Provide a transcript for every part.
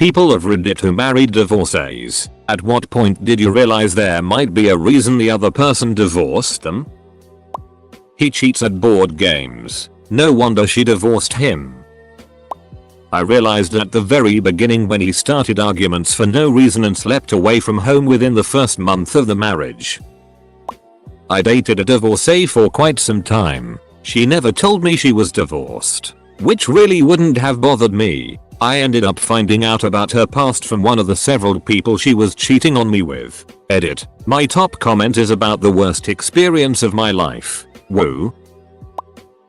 People of Reddit who married divorcees, at what point did you realize there might be a reason the other person divorced them? He cheats at board games. No wonder she divorced him. I realized at the very beginning when he started arguments for no reason and slept away from home within the first month of the marriage. I dated a divorcee for quite some time. She never told me she was divorced, which really wouldn't have bothered me. I ended up finding out about her past from one of the several people she was cheating on me with. Edit. My top comment is about the worst experience of my life. Woo.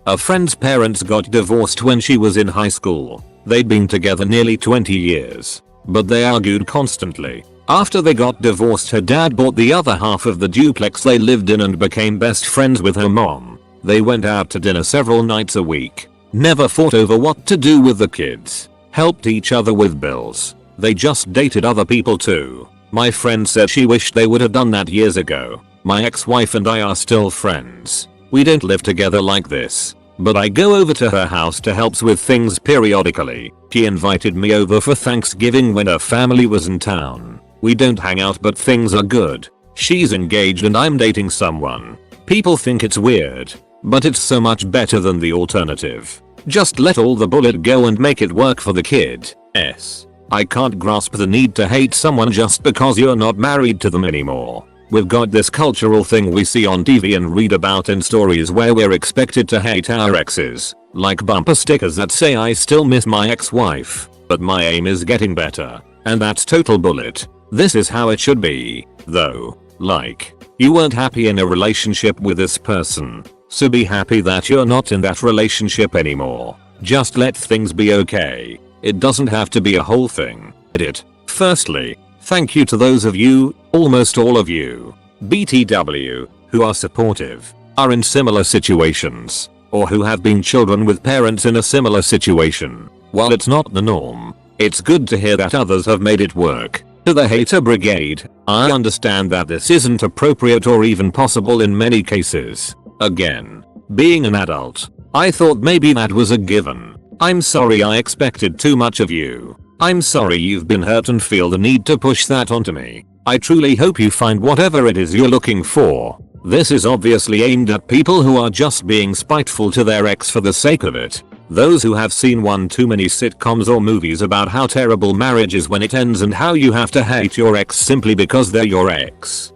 A friend's parents got divorced when she was in high school. They'd been together nearly 20 years, but they argued constantly. After they got divorced, her dad bought the other half of the duplex they lived in and became best friends with her mom. They went out to dinner several nights a week. Never fought over what to do with the kids. Helped each other with bills. They just dated other people too. My friend said she wished they would have done that years ago. My ex-wife and I are still friends. We don't live together like this, but I go over to her house to help with things periodically. She invited me over for Thanksgiving when her family was in town. We don't hang out, but things are good. She's engaged and I'm dating someone. People think it's weird, but it's so much better than the alternative. Just let all the bullet go and make it work for the kid. I can't grasp the need to hate someone just because you're not married to them anymore. We've got this cultural thing we see on TV and read about in stories where we're expected to hate our exes, like bumper stickers that say I still miss my ex-wife, but my aim is getting better, and that's total bullet. This is how it should be, though. Like, you weren't happy in a relationship with this person, so be happy that you're not in that relationship anymore. Just let things be okay. It doesn't have to be a whole thing. Edit. Firstly, thank you to those of you, almost all of you, BTW, who are supportive, are in similar situations, or who have been children with parents in a similar situation. While it's not the norm, it's good to hear that others have made it work. To the hater brigade, I understand that this isn't appropriate or even possible in many cases. Again, being an adult, I thought maybe that was a given. I'm sorry I expected too much of you. I'm sorry you've been hurt and feel the need to push that onto me. I truly hope you find whatever it is you're looking for. This is obviously aimed at people who are just being spiteful to their ex for the sake of it. Those who have seen one too many sitcoms or movies about how terrible marriage is when it ends and how you have to hate your ex simply because they're your ex.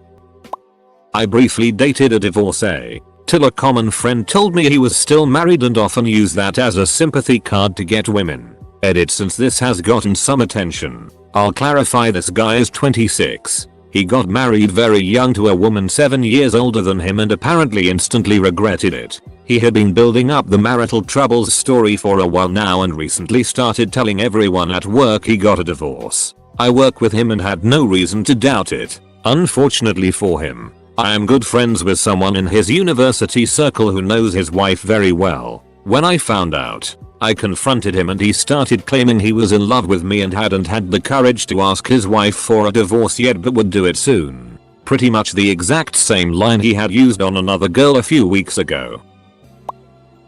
I briefly dated a divorcee, till a common friend told me he was still married and often used that as a sympathy card to get women. Edit. Since this has gotten some attention, I'll clarify this guy is 26. He got married very young to a woman 7 years older than him and apparently instantly regretted it. He had been building up the marital troubles story for a while now and recently started telling everyone at work he got a divorce. I work with him and had no reason to doubt it. Unfortunately for him, I am good friends with someone in his university circle who knows his wife very well. When I found out, I confronted him and he started claiming he was in love with me and hadn't had the courage to ask his wife for a divorce yet but would do it soon. Pretty much the exact same line he had used on another girl a few weeks ago.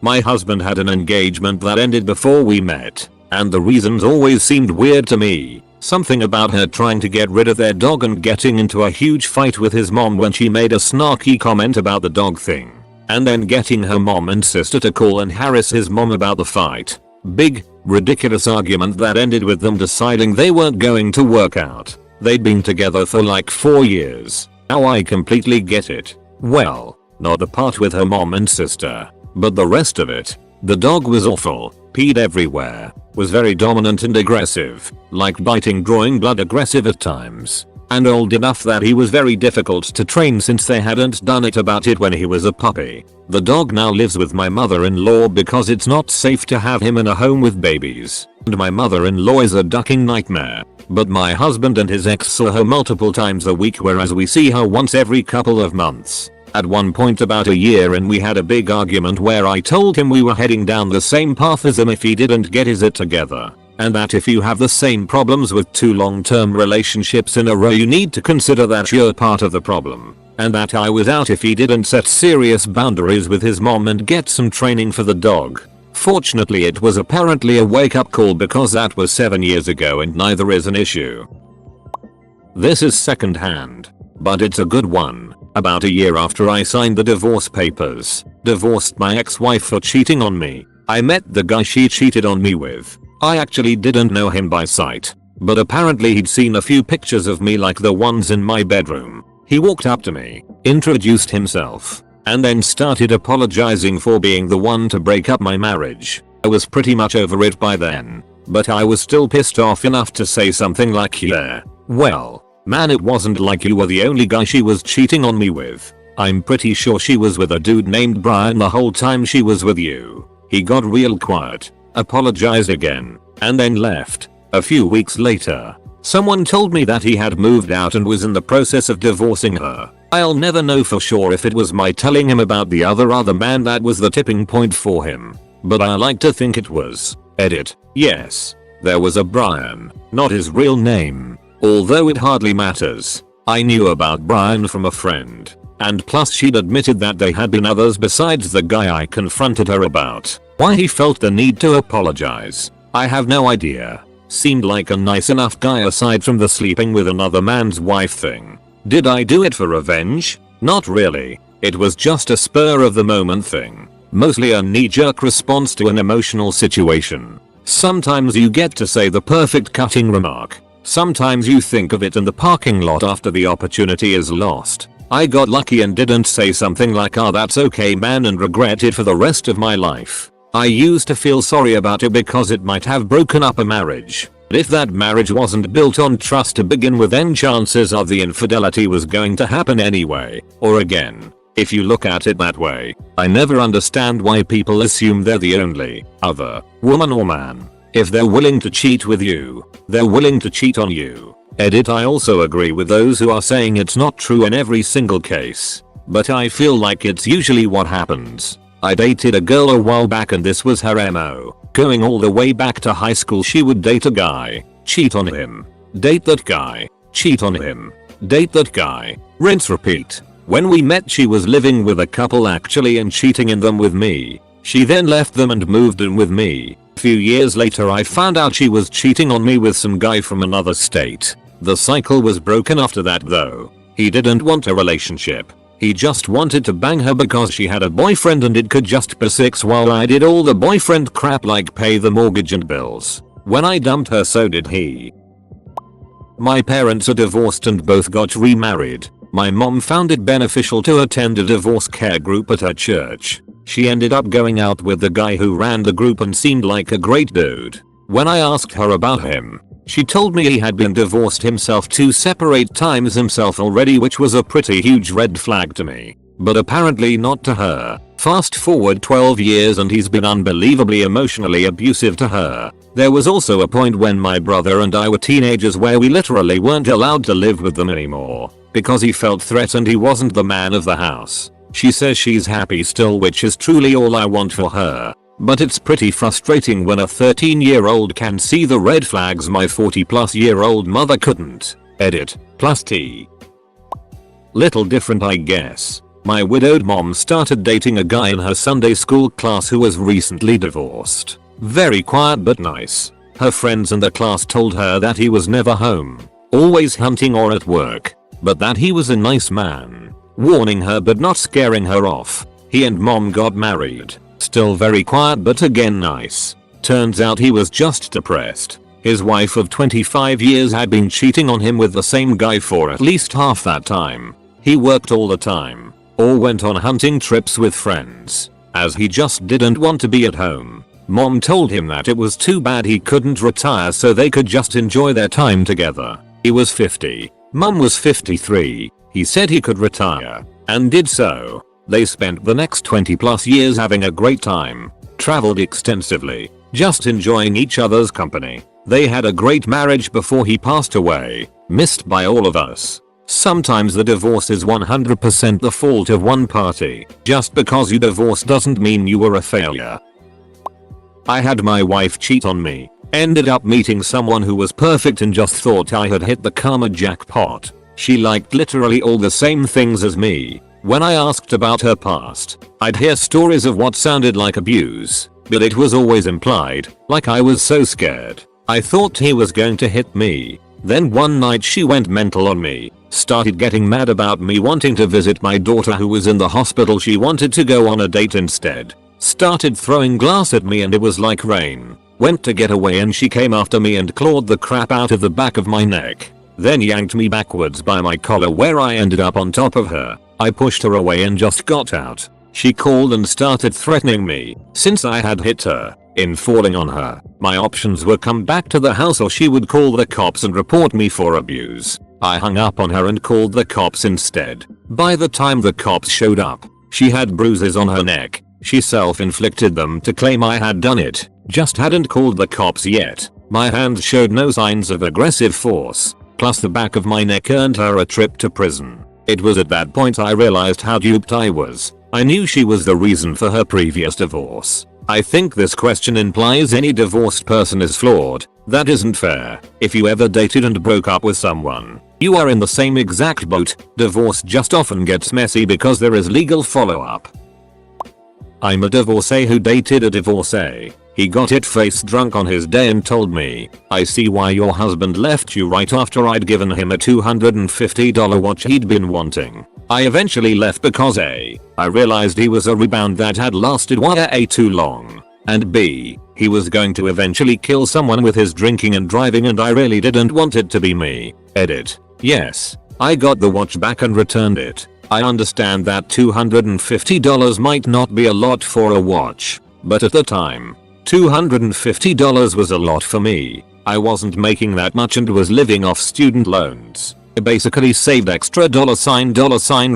My husband had an engagement that ended before we met, and the reasons always seemed weird to me. Something about her trying to get rid of their dog and getting into a huge fight with his mom when she made a snarky comment about the dog thing. And then getting her mom and sister to call and harass his mom about the fight. Big, ridiculous argument that ended with them deciding they weren't going to work out. They'd been together for like 4 years. Now I completely get it. Well, not the part with her mom and sister, but the rest of it. The dog was awful, peed everywhere, was very dominant and aggressive, like biting, drawing blood, aggressive at times, and old enough that he was very difficult to train since they hadn't done it about it when he was a puppy. The dog now lives with my mother-in-law because it's not safe to have him in a home with babies, and my mother-in-law is a ducking nightmare. But my husband and his ex saw her multiple times a week, whereas we see her once every couple of months. At one point about a year in, we had a big argument where I told him we were heading down the same path as him if he didn't get his it together, and that if you have the same problems with 2 long-term relationships in a row you need to consider that you're part of the problem, and that I was out if he didn't set serious boundaries with his mom and get some training for the dog. Fortunately it was apparently a wake-up call because that was 7 years ago and neither is an issue. This is second hand, but it's a good one. About a year after I signed the divorce papers, divorced my ex-wife for cheating on me, I met the guy she cheated on me with. I actually didn't know him by sight, but apparently he'd seen a few pictures of me like the ones in my bedroom. He walked up to me, introduced himself, and then started apologizing for being the one to break up my marriage. I was pretty much over it by then, but I was still pissed off enough to say something like, yeah, well, man, it wasn't like you were the only guy she was cheating on me with. I'm pretty sure she was with a dude named Brian the whole time she was with you. He got real quiet, apologized again, and then left. A few weeks later, someone told me that he had moved out and was in the process of divorcing her. I'll never know for sure if it was my telling him about the other man that was the tipping point for him, but I like to think it was. Edit. Yes, there was a Brian, not his real name. Although it hardly matters. I knew about Brian from a friend, and plus she'd admitted that there had been others besides the guy I confronted her about. Why he felt the need to apologize, I have no idea. Seemed like a nice enough guy aside from the sleeping with another man's wife thing. Did I do it for revenge? Not really. It was just a spur of the moment thing. Mostly a knee-jerk response to an emotional situation. Sometimes you get to say the perfect cutting remark. Sometimes you think of it in the parking lot after the opportunity is lost. I got lucky and didn't say something like, "Ah, that's okay man," and regret it for the rest of my life. I used to feel sorry about it because it might have broken up a marriage. But if that marriage wasn't built on trust to begin with, then chances are the infidelity was going to happen anyway. Or again, if you look at it that way, I never understand why people assume they're the only other woman or man. If they're willing to cheat with you, they're willing to cheat on you. Edit. I also agree with those who are saying it's not true in every single case, but I feel like it's usually what happens. I dated a girl a while back and this was her MO. Going all the way back to high school, she would date a guy, cheat on him, date that guy, cheat on him, date that guy, rinse repeat. When we met she was living with a couple actually and cheating in them with me. She then left them and moved in with me. A few years later I found out she was cheating on me with some guy from another state. The cycle was broken after that though. He didn't want a relationship. He just wanted to bang her because she had a boyfriend and it could just be sex while I did all the boyfriend crap like pay the mortgage and bills. When I dumped her, so did he. My parents are divorced and both got remarried. My mom found it beneficial to attend a divorce care group at her church. She ended up going out with the guy who ran the group and seemed like a great dude. When I asked her about him, she told me he had been divorced himself 2 separate times himself already, which was a pretty huge red flag to me. But apparently not to her. Fast forward 12 years and he's been unbelievably emotionally abusive to her. There was also a point when my brother and I were teenagers where we literally weren't allowed to live with them anymore because he felt threatened he wasn't the man of the house. She says she's happy still, which is truly all I want for her. But it's pretty frustrating when a 13-year-old can see the red flags my 40-plus-year-old mother couldn't. Edit. Plus T. Little different I guess. My widowed mom started dating a guy in her Sunday school class who was recently divorced. Very quiet but nice. Her friends in the class told her that he was never home, always hunting or at work, but that he was a nice man. Warning her but not scaring her off. He and mom got married. Still very quiet but again nice. Turns out he was just depressed. His wife of 25 years had been cheating on him with the same guy for at least half that time. He worked all the time, or went on hunting trips with friends, as he just didn't want to be at home. Mom told him that it was too bad he couldn't retire so they could just enjoy their time together. He was 50. Mom was 53. He said he could retire, and did so. They spent the next 20 plus years having a great time, traveled extensively, just enjoying each other's company. They had a great marriage before he passed away, missed by all of us. Sometimes the divorce is 100% the fault of one party. Just because you divorced doesn't mean you were a failure. I had my wife cheat on me, ended up meeting someone who was perfect and just thought I had hit the karma jackpot. She liked literally all the same things as me. When I asked about her past, I'd hear stories of what sounded like abuse, but it was always implied, like I was so scared. I thought he was going to hit me. Then one night she went mental on me, started getting mad about me wanting to visit my daughter who was in the hospital. She wanted to go on a date instead. Started throwing glass at me and it was like rain. Went to get away and she came after me and clawed the crap out of the back of my neck. Then yanked me backwards by my collar where I ended up on top of her. I pushed her away and just got out. She called and started threatening me since I had hit her. In falling on her, my options were come back to the house or she would call the cops and report me for abuse. I hung up on her and called the cops instead. By the time the cops showed up, she had bruises on her neck. She self-inflicted them to claim I had done it, just hadn't called the cops yet. My hands showed no signs of aggressive force, plus the back of my neck earned her a trip to prison. It was at that point I realized how duped I was. I knew she was the reason for her previous divorce. I think this question implies any divorced person is flawed. That isn't fair. If you ever dated and broke up with someone, you are in the same exact boat. Divorce just often gets messy because there is legal follow-up. I'm a divorcee who dated a divorcee. He got it faced drunk on his day and told me, "I see why your husband left you," right after I'd given him a $250 watch he'd been wanting. I eventually left because A, I realized he was a rebound that had lasted way too long, and B, he was going to eventually kill someone with his drinking and driving and I really didn't want it to be me. Edit. Yes, I got the watch back and returned it. I understand that $250 might not be a lot for a watch, but at the time, $250 was a lot for me. I wasn't making that much and was living off student loans. I basically saved extra dollar sign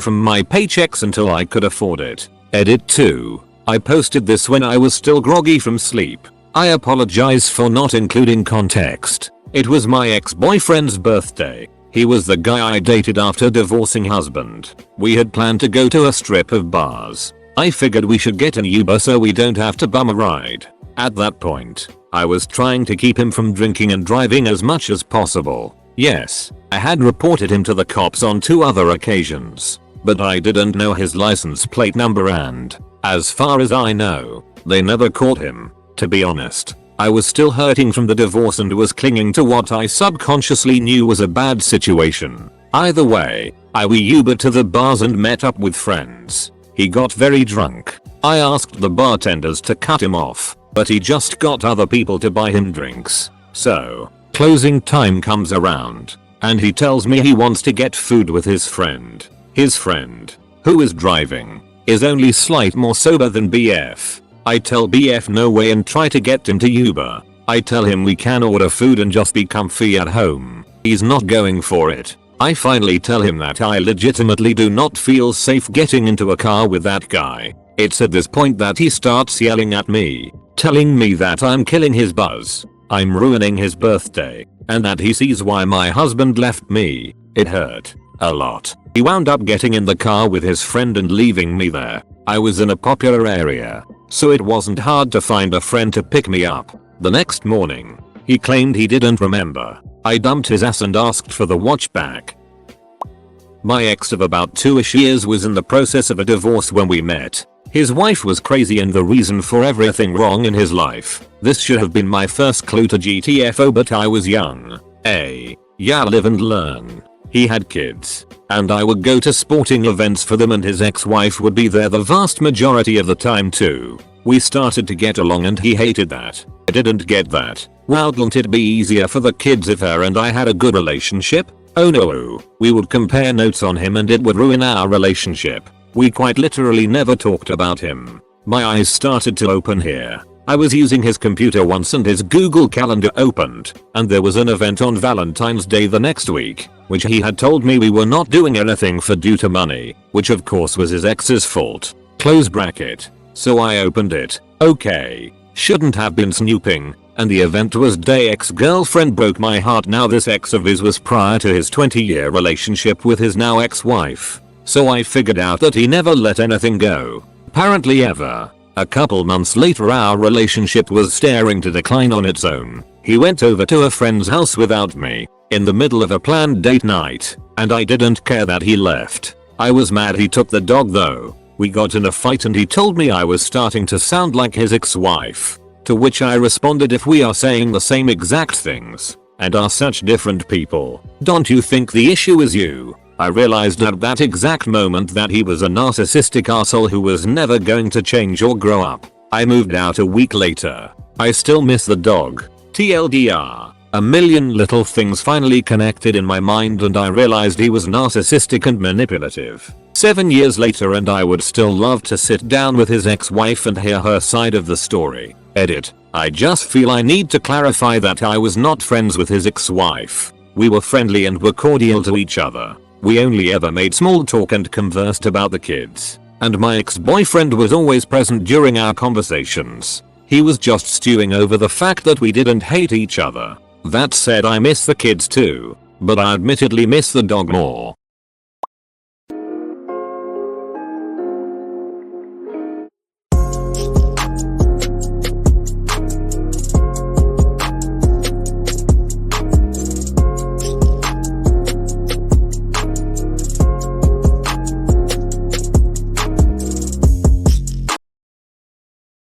from my paychecks until I could afford it. Edit 2. I posted this when I was still groggy from sleep. I apologize for not including context. It was my ex-boyfriend's birthday. He was the guy I dated after divorcing husband. We had planned to go to a strip of bars. I figured we should get an Uber so we don't have to bum a ride. At that point, I was trying to keep him from drinking and driving as much as possible. Yes, I had reported him to the cops on 2 other occasions, but I didn't know his license plate number and, as far as I know, they never caught him. To be honest, I was still hurting from the divorce and was clinging to what I subconsciously knew was a bad situation. Either way, we Ubered to the bars and met up with friends. He got very drunk. I asked the bartenders to cut him off, but he just got other people to buy him drinks. So, closing time comes around, and he tells me he wants to get food with his friend. His friend, who is driving, is only slight more sober than BF. I tell BF no way and try to get him to Uber. I tell him we can order food and just be comfy at home. He's not going for it. I finally tell him that I legitimately do not feel safe getting into a car with that guy. It's at this point that he starts yelling at me, telling me that I'm killing his buzz, I'm ruining his birthday, and that he sees why my husband left me. It hurt a lot. He wound up getting in the car with his friend and leaving me there. I was in a popular area, so it wasn't hard to find a friend to pick me up. The next morning, he claimed he didn't remember. I dumped his ass and asked for the watch back. My ex of about 2ish years was in the process of a divorce when we met. His wife was crazy and the reason for everything wrong in his life. This should have been my first clue to GTFO, but I was young. Yeah, live and learn. He had kids, and I would go to sporting events for them and his ex-wife would be there the vast majority of the time too. We started to get along and he hated that. I didn't get that. Wouldn't it be easier for the kids if her and I had a good relationship? Oh no, we would compare notes on him and it would ruin our relationship. We quite literally never talked about him. My eyes started to open here. I was using his computer once and his Google Calendar opened, and there was an event on Valentine's Day the next week, which he had told me we were not doing anything for due to money, which of course was his ex's fault. Close bracket. So I opened it. Okay. Shouldn't have been snooping. And the event was day ex-girlfriend broke my heart. Now this ex of his was prior to his 20-year relationship with his now ex-wife. So I figured out that he never let anything go. Apparently ever. A couple months later our relationship was staring to decline on its own. He went over to a friend's house without me, in the middle of a planned date night, and I didn't care that he left. I was mad he took the dog though. We got in a fight and he told me I was starting to sound like his ex-wife. To which I responded, if we are saying the same exact things and are such different people, don't you think the issue is you? I realized at that exact moment that he was a narcissistic asshole who was never going to change or grow up. I moved out a week later. I still miss the dog. TLDR. A million little things finally connected in my mind and I realized he was narcissistic and manipulative. 7 years later and I would still love to sit down with his ex-wife and hear her side of the story. Edit. I just feel I need to clarify that I was not friends with his ex-wife. We were friendly and were cordial to each other. We only ever made small talk and conversed about the kids. And my ex-boyfriend was always present during our conversations. He was just stewing over the fact that we didn't hate each other. That said, I miss the kids too, but I admittedly miss the dog more.